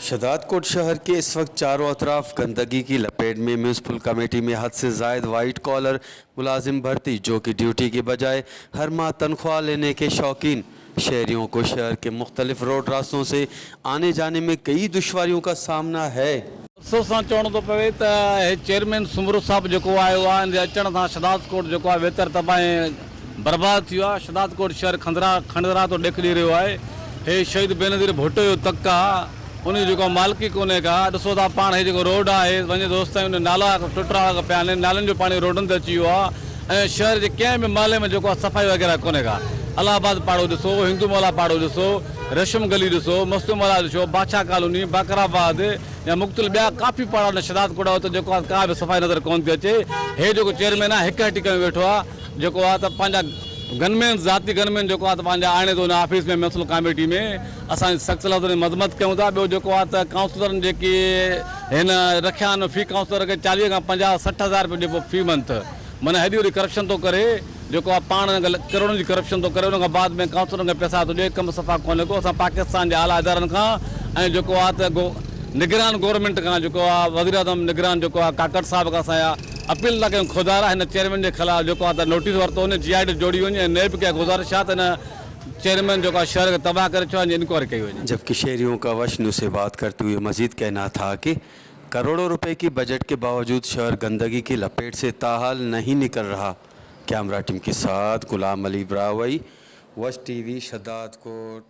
शदादकोट शहर के इस वक्त चारों अतराफ गंदगी की लपेट में म्यूनसिपल कमेटी में हद से ज़ायद वाइट कॉलर मुलाजिम भर्ती, जो कि ड्यूटी के बजाय हर माह तनख्वाह लेने के शौकीन शहरियों को शहर के मुख्तलिफ रोड रास्तों से आने जाने में कई दुश्वारियों का सामना है। अफ़सोस सां चवणो थो पवे त चेयरमैन सुमरू साहब जेको आयो आहे, हिन जे अचण सां शदादकोट जेको आहे बहितर तबाही बर्बाद थियो आहे। शदादकोट शहर खंडरा तो ॾेख ॾेई रहियो आहे। हे शहीद बेनज़ीर भुट्टो जो तक आहे, उन जेको मालिकी कोन्हे का। ॾिसो था पाण, हे जेको रोड आहे वञे दोस्त उन नाला टुटरा पिया आहिनि, नालनि जो पाणी रोडनि ते अची वियो आहे ऐं शहर जे कंहिं बि महले में जेको आहे सफ़ाई वग़ैरह कोन्हे का। अलाहाबाद पाड़ो ॾिसो, हिंदू मोहल्ला पाड़ो ॾिसो, रेशम गली ॾिसो, मस्तू मोहल्ला ॾिसो, बादशाह कॉलोनी, बाकराबाद या मुख़्तलिफ़ ॿिया काफ़ी पाड़ा न शदादकोट आहे, उते जेको आहे का बि सफ़ाई नज़र कोन थी अचे। हे जेको चेयरमैन आहे हिकु हटी करे वेठो आहे, जेको आहे त पंहिंजा गनमैन ज़ाती गनमैन जेको आहे त पंहिंजा आणे थो हुन ऑफिस में म्यूनसिपल कमेटी में। असां सख़्तु लफ़्ज़नि में मज़म्मत कयूं था। ॿियो जेको आहे त काउंसलरनि जेके हिन रखिया आहिनि, फ़ी काउंसलर खे 40 खां 50 60 हज़ार रुपयो ॾिबो फ़ी मंथ। माना हेॾी वॾी करप्शन थो करे, जेको आहे पाण करोड़नि जी करप्शन थो करे। उन खां बाद में काउंसलरनि खे पैसा थो ॾिए, कमु सफ़ा कोन्हे को। असां पाकिस्तान जे आला इदारनि खां ऐं जेको आहे त निगरान गवर्नमेंट खां जेको आहे वज़ीर आज़म निगरान जेको आहे काकड़ साहिब खां असांजा अपील था कयूं खुदारा हिन चेयरमैन जे ख़िलाफ़ु जेको आहे त नोटिस वरितो वञे, GID जोड़ी वञे ऐं नेब कया गुज़ारिश आहे त हिन चेयरमैन जेको आहे शहर खे तबाह करे छो इंक्वायरी कई वञे। जबकि शहरियों का वशनु से बात करते हुए मजीद कहना था कि करोड़ों रुपए की बजट के बावजूद शहर गंदगी की लपेट से ताहाल नहीं निकल रहा। कैमरा टीम के साथ गुलाम अली ब्रावई, वश TV, शदादकोट।